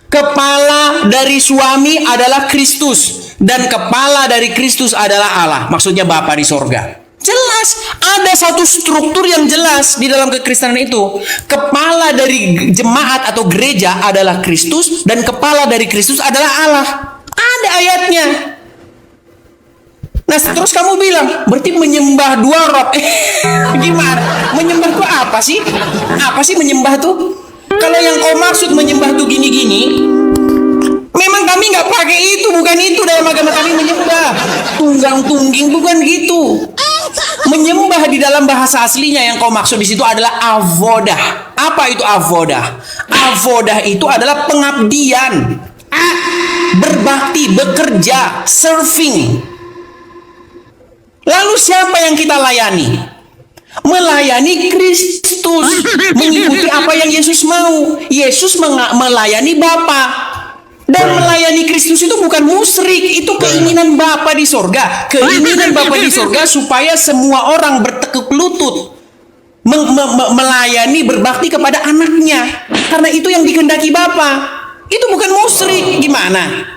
Kepala dari suami adalah Kristus. Dan kepala dari Kristus adalah Allah. Maksudnya Bapa di sorga. Jelas, ada satu struktur yang jelas di dalam kekristenan itu. Kepala dari jemaat atau gereja adalah Kristus dan kepala dari Kristus adalah Allah. Ada ayatnya. Nah, terus kamu bilang, berarti menyembah dua rob. Gimana? Menyembah tuh apa sih? Apa sih menyembah tuh? Kalau yang kau maksud menyembah tuh gini-gini, memang kami nggak pakai itu, bukan itu dalam agama kami menyembah. Tunggang tungging bukan gitu. Menyembah di dalam bahasa aslinya yang kau maksud di situ adalah avodah. Apa itu avodah? Avodah itu adalah pengabdian, berbakti, bekerja, serving. Lalu siapa yang kita layani? Melayani Kristus, mengikuti apa yang Yesus mau. Yesus melayani Bapa. Dan melayani Kristus itu bukan musyrik, itu keinginan Bapa di sorga. Keinginan Bapa di sorga supaya semua orang bertekuk lutut melayani, berbakti kepada anaknya. Karena itu yang dikehendaki Bapa. Itu bukan musyrik. Gimana?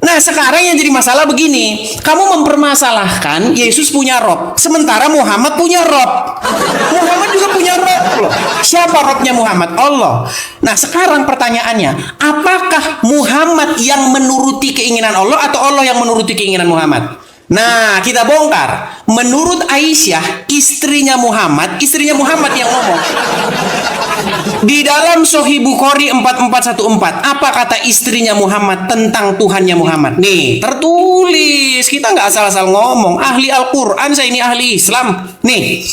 Nah, sekarang yang jadi masalah begini, kamu mempermasalahkan Yesus punya rob, sementara Muhammad punya rob. Muhammad juga punya rob loh. Siapa robnya Muhammad? Allah. Nah, sekarang pertanyaannya, apakah Muhammad yang menuruti keinginan Allah atau Allah yang menuruti keinginan Muhammad? Nah, kita bongkar. Menurut Aisyah, istrinya Muhammad yang ngomong. Di dalam Sahih Bukhari 4414, apa kata istrinya Muhammad tentang Tuhannya Muhammad? Nih, tertulis. Kita nggak asal-asal ngomong. Ahli Al-Quran, saya ini ahli Islam. Nih,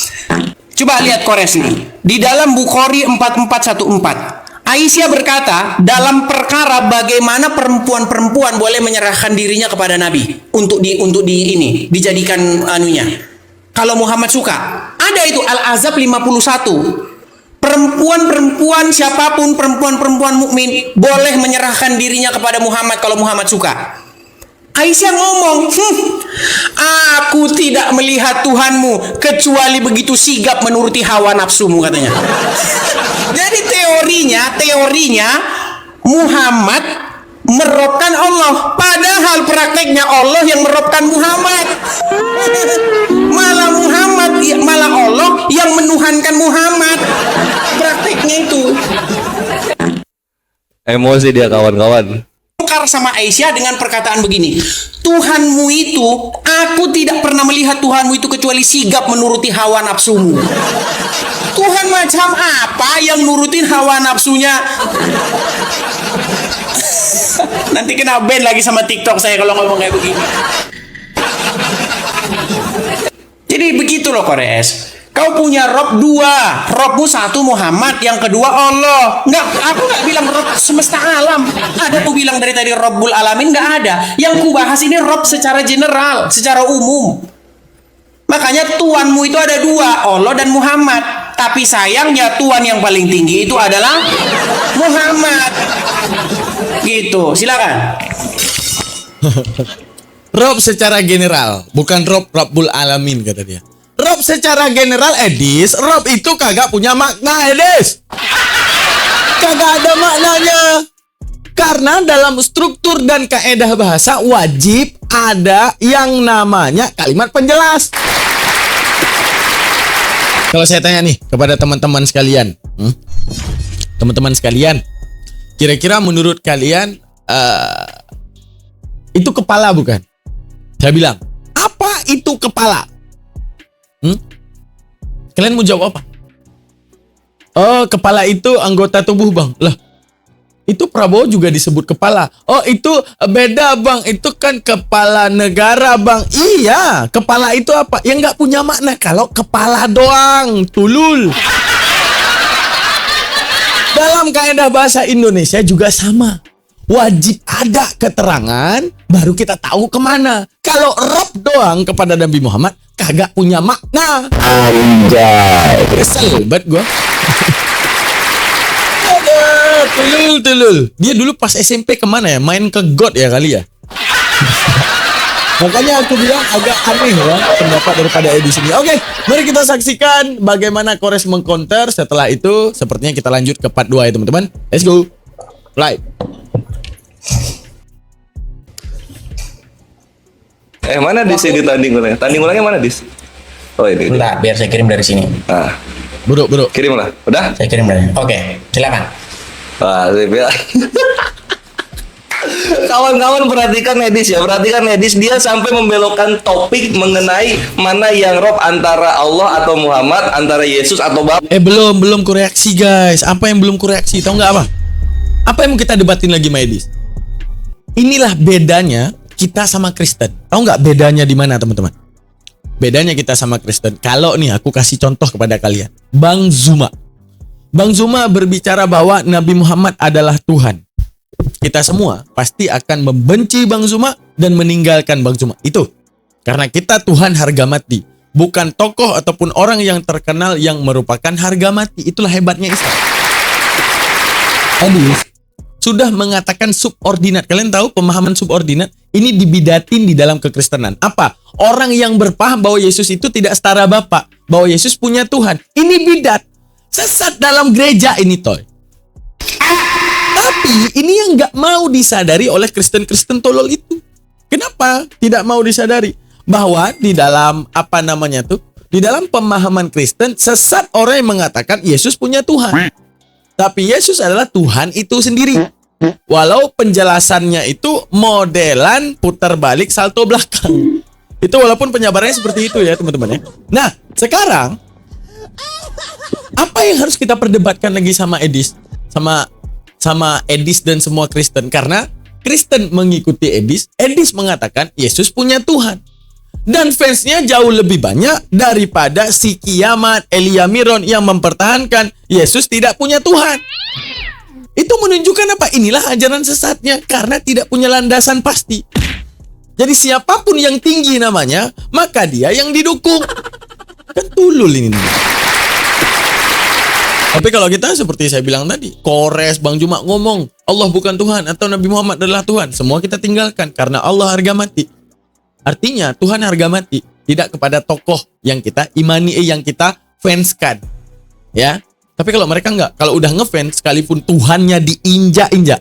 coba lihat kores nih. Di dalam Bukhari 4414, Aisyah berkata, dalam perkara bagaimana perempuan-perempuan boleh menyerahkan dirinya kepada Nabi untuk dijadikan anunya. Kalau Muhammad suka, ada itu Al-Ahzab 51. Perempuan-perempuan siapapun, perempuan-perempuan mukmin boleh menyerahkan dirinya kepada Muhammad kalau Muhammad suka. Aisyah ngomong, aku tidak melihat Tuhanmu kecuali begitu sigap menuruti hawa nafsumu, katanya. Jadi teorinya Muhammad merobkan Allah, padahal prakteknya Allah yang merobkan Muhammad. Malah Allah yang menuhankan Muhammad. Prakteknya itu. Emosi dia kawan-kawan. Sama Aisyah dengan perkataan begini, Tuhanmu itu, aku tidak pernah melihat Tuhanmu itu kecuali sigap menuruti hawa nafsumu. Tuhan macam apa yang nurutin hawa nafsunya? Nanti kena ban lagi sama TikTok saya kalau ngomong kayak begini. Jadi begitu loh Kores. Kau punya rob dua, robmu satu Muhammad, yang kedua Allah. Aku nggak bilang rob semesta alam. Ada aku bilang dari tadi Robbul Alamin, nggak ada. Yang ku bahas ini rob secara general, secara umum. Makanya Tuhanmu itu ada dua, Allah dan Muhammad. Tapi sayangnya Tuhan yang paling tinggi itu adalah Muhammad. Gitu, silakan. Rob secara general, bukan Robbul Alamin kata dia. Rob secara general, Edis, Rob itu kagak punya makna, Edis. Kagak ada maknanya. Karena dalam struktur dan kaedah bahasa wajib ada yang namanya kalimat penjelas. Kalau saya tanya nih kepada teman-teman sekalian, teman-teman sekalian, kira-kira menurut kalian itu kepala bukan? Saya bilang, apa itu kepala? Kalian mau jawab apa? Oh, kepala itu anggota tubuh, Bang. Lah, itu Prabowo juga disebut kepala. Oh, itu beda, Bang. Itu kan kepala negara, Bang. Iya, kepala itu apa? Yang nggak punya makna kalau kepala doang. Tulul. Dalam kaidah bahasa Indonesia juga sama. Wajib ada keterangan, baru kita tahu kemana. Kalau Rob doang kepada Nabi Muhammad, kagak punya makna. Anjay. Kesel banget gua. Tulul. Dia dulu pas SMP kemana ya? Main ke God ya kali ya? Makanya aku bilang agak aneh ya pendapat daripada Edi sini. Oke, mari kita saksikan bagaimana Kores mengcounter. Setelah itu, sepertinya kita lanjut ke part 2 ya teman-teman. Let's go. Right. Mana Dis ini tanding ulangnya? Tanding ulangnya mana Dis? Oh ini. Bentar, biar saya kirim dari sini. Nah, Bro. kirim lah. Udah? Saya kirim dari. Oke, silakan. Wah, saya bilang. Kawan-kawan perhatikan Edis ya, perhatikan Edis, dia sampai membelokkan topik mengenai mana yang Rob, antara Allah atau Muhammad, antara Yesus atau Bapa. Belum koreksi guys. Apa yang belum koreksi? Tahu nggak apa? Apa yang mau kita debatin lagi, Maedis? Inilah bedanya kita sama Kristen. Tahu nggak bedanya di mana, teman-teman? Bedanya kita sama Kristen. Kalau nih aku kasih contoh kepada kalian. Bang Zuma berbicara bahwa Nabi Muhammad adalah Tuhan. Kita semua pasti akan membenci Bang Zuma dan meninggalkan Bang Zuma. Itu karena kita Tuhan harga mati, bukan tokoh ataupun orang yang terkenal yang merupakan harga mati. Itulah hebatnya Islam. Edis sudah mengatakan subordinat. Kalian tahu pemahaman subordinat? Ini dibidatin di dalam kekristenan. Apa? Orang yang berpaham bahwa Yesus itu tidak setara Bapa, bahwa Yesus punya Tuhan. Ini bidat. Sesat dalam gereja ini, toy. Tapi ini yang nggak mau disadari oleh Kristen-Kristen tolol itu. Kenapa tidak mau disadari? Bahwa di dalam di dalam pemahaman Kristen, sesat orang yang mengatakan Yesus punya Tuhan. Tapi Yesus adalah Tuhan itu sendiri. Walau penjelasannya itu modelan putar balik salto belakang. Itu walaupun penyabarannya seperti itu ya, teman-teman ya. Nah, sekarang apa yang harus kita perdebatkan lagi sama Edis? Sama Edis dan semua Kristen, karena Kristen mengikuti Edis mengatakan Yesus punya Tuhan. Dan fansnya jauh lebih banyak daripada si Kiamat, Elia Miron yang mempertahankan Yesus tidak punya Tuhan. Itu menunjukkan apa? Inilah ajaran sesatnya karena tidak punya landasan pasti. Jadi siapapun yang tinggi namanya, maka dia yang didukung. Kan tulul ini. Tapi kalau kita seperti saya bilang tadi, Kores, Bang Juma ngomong Allah bukan Tuhan atau Nabi Muhammad adalah Tuhan, semua kita tinggalkan karena Allah harga mati. Artinya Tuhan harga mati, tidak kepada tokoh yang kita imani, yang kita fanskan. Ya. Tapi kalau mereka enggak, kalau udah ngefans sekalipun Tuhannya diinjak-injak.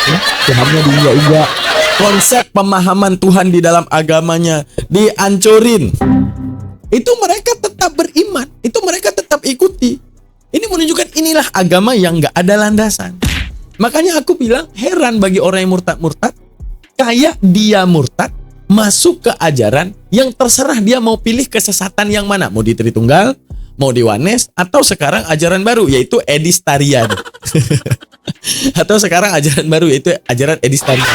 Ya, Tuhannya diinjak-injak. Konsep pemahaman Tuhan di dalam agamanya dihancurin. Itu mereka tetap beriman, itu mereka tetap ikuti. Ini menunjukkan inilah agama yang nggak ada landasan. Makanya aku bilang heran bagi orang yang murtad-murtad, kayak dia murtad masuk ke ajaran yang terserah dia mau pilih kesesatan yang mana, mau di Tritunggal, mau di Wanes, atau sekarang ajaran baru yaitu Edistarian. Atau sekarang ajaran baru yaitu ajaran Edistarian.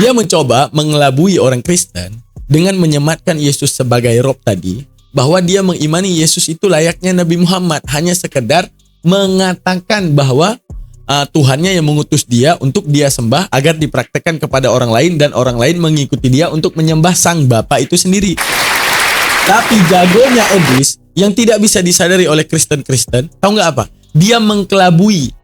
Dia mencoba mengelabui orang Kristen dengan menyematkan Yesus sebagai Rob tadi, bahwa dia mengimani Yesus itu layaknya Nabi Muhammad, hanya sekedar mengatakan bahwa Tuhannya yang mengutus dia untuk dia sembah agar dipraktekkan kepada orang lain dan orang lain mengikuti dia untuk menyembah sang Bapa itu sendiri. Tapi jagonya Edis yang tidak bisa disadari oleh Kristen-Kristen, tahu nggak apa? Dia mengkelabui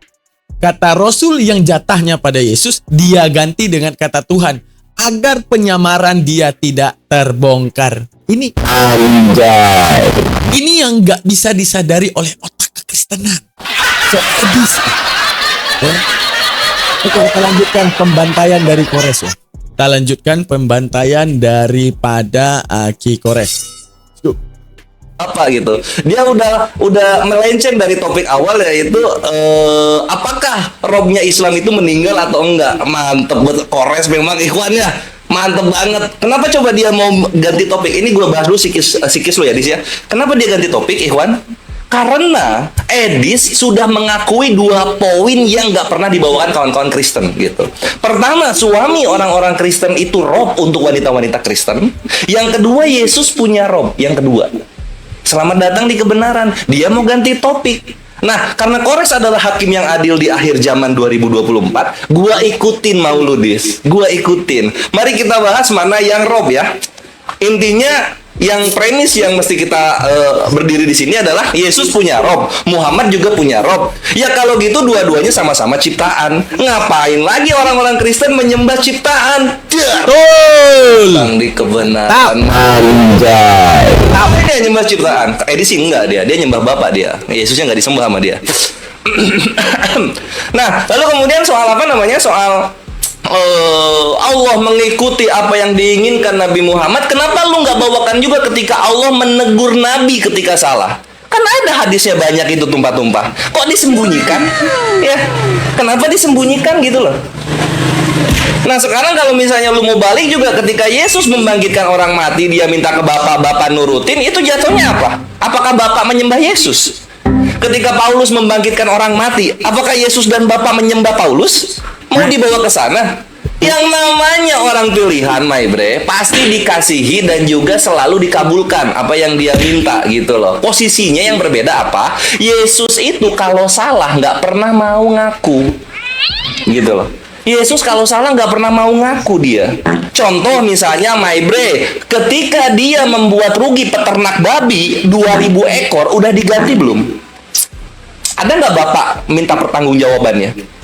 kata Rasul yang jatahnya pada Yesus, dia ganti dengan kata Tuhan, agar penyamaran dia tidak terbongkar. Ini yang nggak bisa disadari oleh otak kekristenan. Edis. Ya. Oke, kita lanjutkan pembantaian dari Kores ya. Kita lanjutkan pembantaian daripada Ki Kores. Apa gitu, dia udah melenceng dari topik awal, yaitu apakah Robnya Islam itu meninggal atau enggak. Mantep buat Kores memang ikhwannya, mantep banget. Kenapa coba dia mau ganti topik ini? Gue bahas dulu sikis lo ya Dis ya. Kenapa dia ganti topik ikhwan? Karena Edis sudah mengakui 2 poin yang nggak pernah dibawakan kawan-kawan Kristen gitu. Pertama, suami orang-orang Kristen itu Rob untuk wanita-wanita Kristen. Yang kedua, Yesus punya Rob. Yang kedua, selamat datang di kebenaran. Dia mau ganti topik. Nah, karena Kores adalah hakim yang adil di akhir zaman 2024, gua ikutin Mauludis. Gua ikutin. Mari kita bahas mana yang Rob ya. Intinya yang premis yang mesti kita berdiri di sini adalah Yesus punya Rob, Muhammad juga punya Rob. Ya kalau gitu dua-duanya sama-sama ciptaan. Ngapain lagi orang-orang Kristen menyembah ciptaan? Betul. Di kebenaran. Tapi dia nyembah ciptaan. Edisi enggak, dia nyembah Bapak dia. Yesusnya enggak disembah sama dia. Nah, lalu kemudian soal apa namanya? Soal Allah mengikuti apa yang diinginkan Nabi Muhammad. Kenapa lu nggak bawakan juga ketika Allah menegur Nabi ketika salah? Kan ada hadisnya banyak itu tumpah-tumpah. Kok disembunyikan? Ya, kenapa disembunyikan gitu loh? Nah sekarang kalau misalnya lu mau balik juga, ketika Yesus membangkitkan orang mati, dia minta ke Bapa, Bapa nurutin, itu jatuhnya apa? Apakah Bapa menyembah Yesus? Ketika Paulus membangkitkan orang mati, apakah Yesus dan Bapa menyembah Paulus? Mau dibawa ke sana? Yang namanya orang pilihan, my bre, pasti dikasihi dan juga selalu dikabulkan apa yang dia minta gitu loh. Posisinya yang berbeda apa? Yesus itu kalau salah nggak pernah mau ngaku, gitu loh. Yesus kalau salah nggak pernah mau ngaku dia. Contoh misalnya, my bre, ketika dia membuat rugi peternak babi 2000 ekor, udah diganti belum? Ada nggak bapak minta pertanggungjawabannya?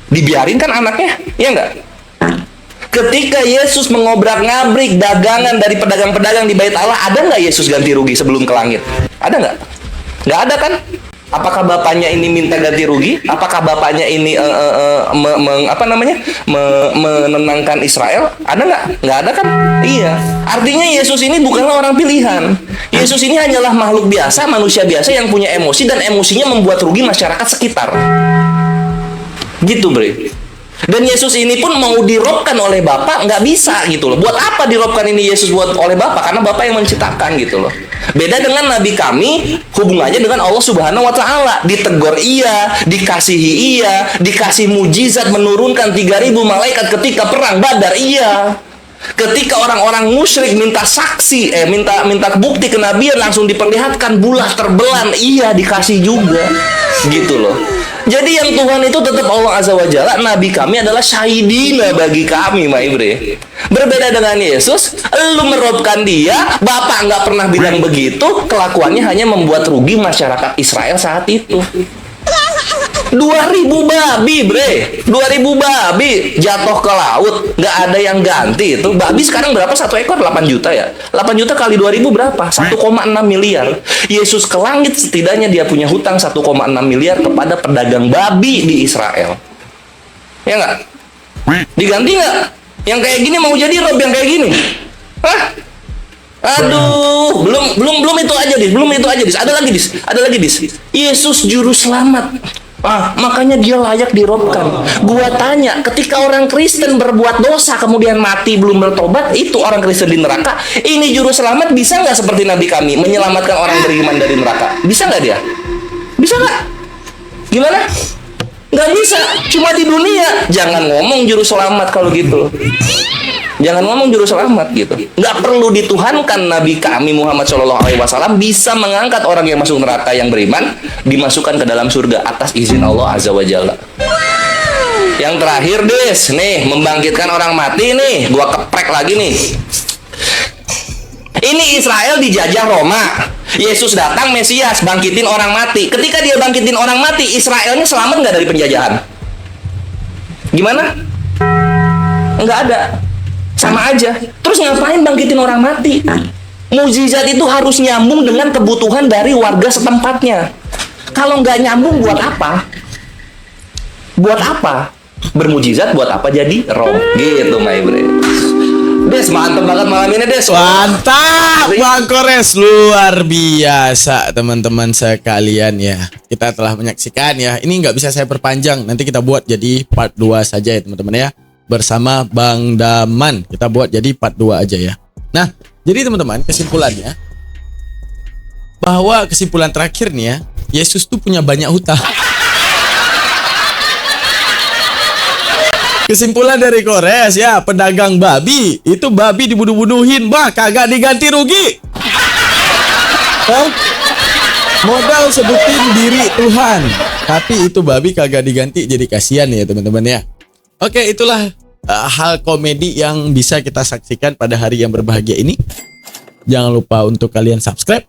Dibiarin kan anaknya, ya nggak? Ketika Yesus mengobrak-ngabrik dagangan dari pedagang-pedagang di Bait Allah, ada nggak Yesus ganti rugi sebelum ke langit? Ada nggak? Nggak ada kan? Apakah bapaknya ini minta ganti rugi? Apakah bapaknya ini menenangkan Israel? Ada nggak? Nggak ada kan? Iya. Artinya Yesus ini bukanlah orang pilihan. Yesus ini hanyalah makhluk biasa, manusia biasa yang punya emosi, dan emosinya membuat rugi masyarakat sekitar. Gitu, bre. Dan Yesus ini pun mau dirobkan oleh Bapa, nggak bisa gitu loh. Buat apa dirobkan ini Yesus buat oleh Bapa? Karena Bapa yang menciptakan gitu loh. Beda dengan Nabi kami, hubungannya dengan Allah Subhanahu wa Ta'ala. Ditegur iya, dikasihi iya, dikasih mujizat menurunkan 3000 malaikat ketika perang Badar iya. Ketika orang-orang musyrik minta saksi, minta bukti kenabian, langsung diperlihatkan bulah terbelan, iya dikasih juga, gitu loh. Jadi yang Tuhan itu tetap Allah Azza wa Jalla. Nabi kami adalah syahidina bagi kami, my bre. Berbeda dengan Yesus, lu merobkan dia, Bapak nggak pernah bilang begitu, kelakuannya hanya membuat rugi masyarakat Israel saat itu. 2000 babi, bre. 2000 babi jatuh ke laut, nggak ada yang ganti itu. Babi sekarang berapa satu ekor? 8 juta ya. 8 juta kali 2000 berapa? 1,6 miliar. Yesus ke langit setidaknya dia punya hutang 1,6 miliar kepada pedagang babi di Israel. Ya nggak? Diganti nggak? Yang kayak gini mau jadi rob yang kayak gini? Hah? Aduh, belum itu aja, Dis. Belum itu aja, Dis. Ada lagi, Dis. Yesus juru selamat. Makanya dia layak dirobkan. Gua tanya, ketika orang Kristen berbuat dosa kemudian mati belum bertobat, itu orang Kristen di neraka. Ini juru selamat bisa nggak seperti Nabi kami menyelamatkan orang beriman dari neraka? Bisa nggak dia? Bisa nggak? Gimana? Nggak bisa. Cuma di dunia. Jangan ngomong juru selamat kalau gitu. Jangan ngomong juru selamat gitu. Nggak perlu dituhankan. Nabi kami Muhammad SAW bisa mengangkat orang yang masuk neraka yang beriman, dimasukkan ke dalam surga atas izin Allah Azza wa Jalla. Yang terakhir, Des, nih membangkitkan orang mati nih, gua keprek lagi nih. Ini Israel dijajah Roma. Yesus datang, Mesias, bangkitin orang mati. Ketika dia bangkitin orang mati, Israelnya selamat nggak dari penjajahan? Gimana? Nggak ada. Sama aja. Terus ngapain bangkitin orang mati? Mukjizat itu harus nyambung dengan kebutuhan dari warga setempatnya. Kalau nggak nyambung, buat apa? Buat apa? Bermujizat buat apa jadi roh? Gitu, my bre. Des, mantap banget malam ini, Des. Mantap, Bang Kores, luar biasa teman-teman sekalian ya. Kita telah menyaksikan ya. Ini nggak bisa saya perpanjang. Nanti kita buat jadi part 2 saja ya teman-teman ya. Bersama Bang Daman, kita buat jadi part 2 aja ya. Nah, jadi teman-teman, kesimpulannya bahwa kesimpulan terakhir nih ya, Yesus tuh punya banyak hutang. Kesimpulan dari Kores ya, pedagang babi, itu babi dibunuh-bunuhin, bah kagak diganti rugi. Modal sebutin diri Tuhan, tapi itu babi kagak diganti, jadi kasihan ya teman-teman ya. Oke, itulah hal komedi yang bisa kita saksikan pada hari yang berbahagia ini. Jangan lupa untuk kalian subscribe,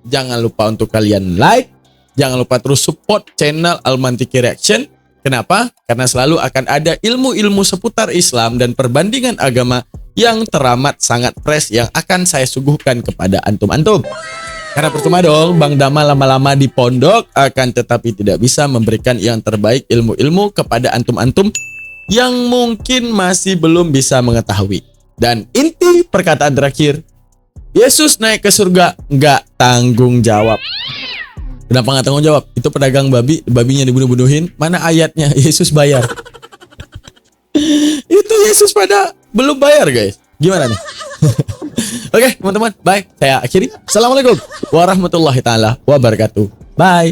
jangan lupa untuk kalian like, jangan lupa terus support channel Almantiki Reaction. Kenapa? Karena selalu akan ada ilmu-ilmu seputar Islam dan perbandingan agama yang teramat sangat fresh yang akan saya suguhkan kepada antum-antum. Karena percuma dong Bang Dama lama-lama di pondok, akan tetapi tidak bisa memberikan yang terbaik ilmu-ilmu kepada antum-antum yang mungkin masih belum bisa mengetahui. Dan inti perkataan terakhir, Yesus naik ke surga nggak tanggung jawab. Kenapa nggak tanggung jawab? Itu pedagang babinya dibunuh-bunuhin. Mana ayatnya? Yesus bayar. Itu Yesus pada belum bayar guys. Gimana nih? Oke teman-teman, bye. Saya akhiri. Assalamualaikum warahmatullahi taala wabarakatuh. Bye.